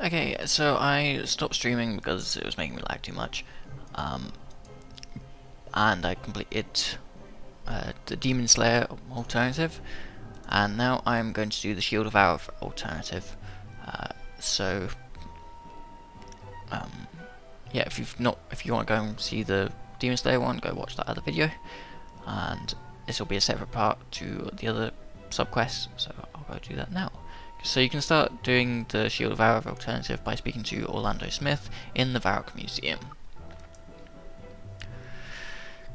Okay, so I stopped streaming because it was making me lag too much, and I completed the Demon Slayer alternative, and now I'm going to do the Shield of Arrav alternative. So, yeah, if you want to go and see the Demon Slayer one, go watch that other video, and this will be a separate part to the other subquests. So I'll go do that now. So you can start doing the Shield of Arrav alternative by speaking to Orlando Smith in the Varrock Museum.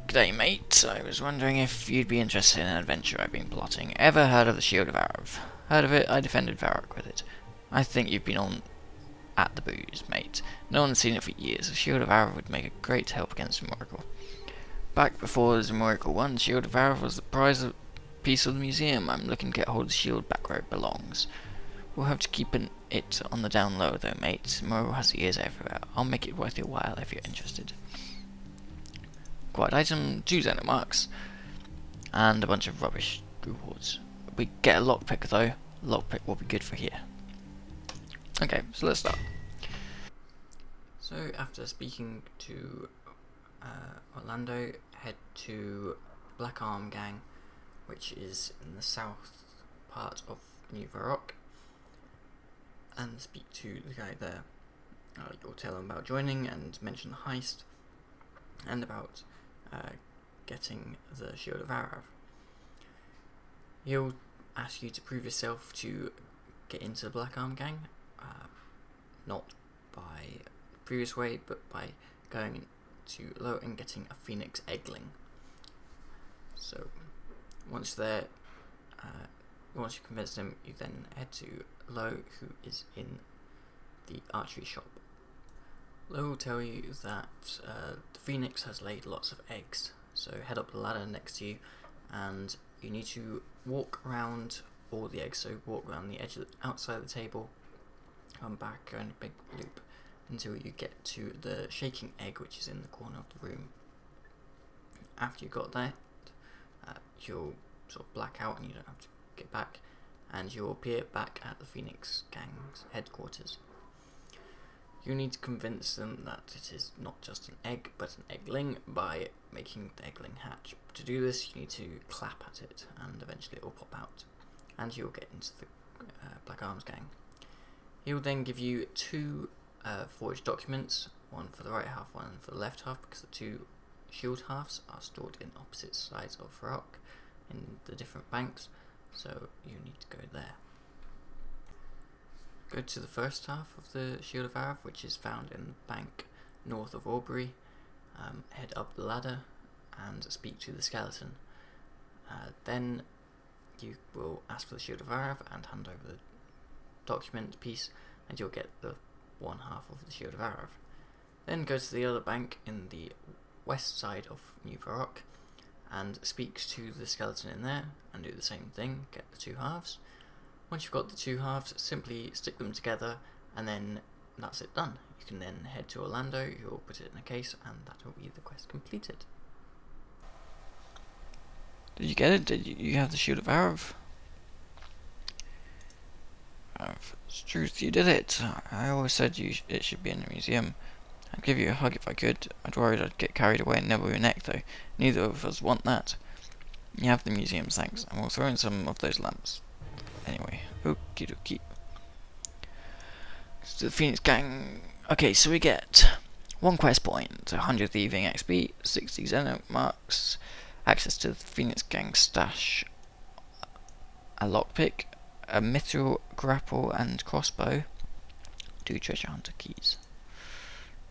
G'day mate, I was wondering if you'd be interested in an adventure I've been plotting. Ever heard of the Shield of Arrav? Heard of it? I defended Varrock with it. I think you've been on at the booze, mate. No one's seen it for years. The Shield of Arrav would make a great help against Zemoregal. Back before Zemoregal won, the Shield of Arrav was the prize piece of the museum. I'm looking to get hold of the shield back where it belongs. We'll have to keep it on the down low though, mate. Zemoregal has ears everywhere. I'll make it worth your while if you're interested. Quite item, 2 Xenomarks, and a bunch of rubbish rewards. We get a lockpick though. Lockpick will be good for here. Okay, so let's start. So after speaking to Orlando, head to Black Arm Gang, which is in the south part of New Varrock, and speak to the guy there. You'll tell him about joining and mention the heist, and about getting the Shield of Arrav. He'll ask you to prove yourself to get into the Black Arm Gang, not by the previous way, but by going to Low and getting a Phoenix Eggling. So once there, once you convince them, you then head to Low, who is in the archery shop. Low will tell you that the Phoenix has laid lots of eggs, so head up the ladder next to you, and you need to walk around all the eggs, so walk around the edge of the outside of the table, come back, go in a big loop, until you get to the shaking egg, which is in the corner of the room. After you got that, you'll sort of black out and you don't have to get back, and you'll appear back at the Phoenix Gang's headquarters. You need to convince them that it is not just an egg, but an eggling, by making the eggling hatch. To do this, you need to clap at it, and eventually it will pop out, and you'll get into the Black Arms Gang. He will then give you 2 forged documents, one for the right half, one for the left half, because the 2 shield halves are stored in opposite sides of Varrock in the different banks, so you need to go there. Go to the first half of the Shield of Arrav, which is found in the bank north of Aubrey. Head up the ladder and speak to the skeleton. Then you will ask for the Shield of Arrav and hand over the document piece, and you'll get the one half of the Shield of Arrav. Then go to the other bank in the west side of New Varrock and speak to the skeleton in there and do the same thing, get the 2 halves. Once you've got the 2 halves, simply stick them together, and then that's it done. You can then head to Orlando, you'll put it in a case, and that will be the quest completed. Did you get it? Did you have the Shield of Arrav? It's truth, you did it. I always said it should be in the museum. I'd give you a hug if I could. I'd worried I'd get carried away and nibble your neck though. Neither of us want that. You have the museum's thanks, and we'll throw in some of those lamps. Anyway, okie dokie. So the Phoenix Gang. Okay, so we get 1 quest point, 100 thieving XP, 60 Xenomarks, access to the Phoenix Gang stash, a lockpick, a mithril grapple and crossbow, 2 treasure hunter keys.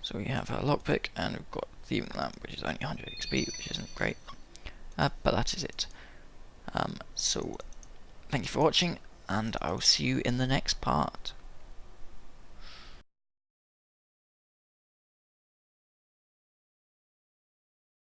So we have a lockpick, and we've got thieving lamp, which is only 100 XP, which isn't great, but that is it. So thank you for watching, and I'll see you in the next part.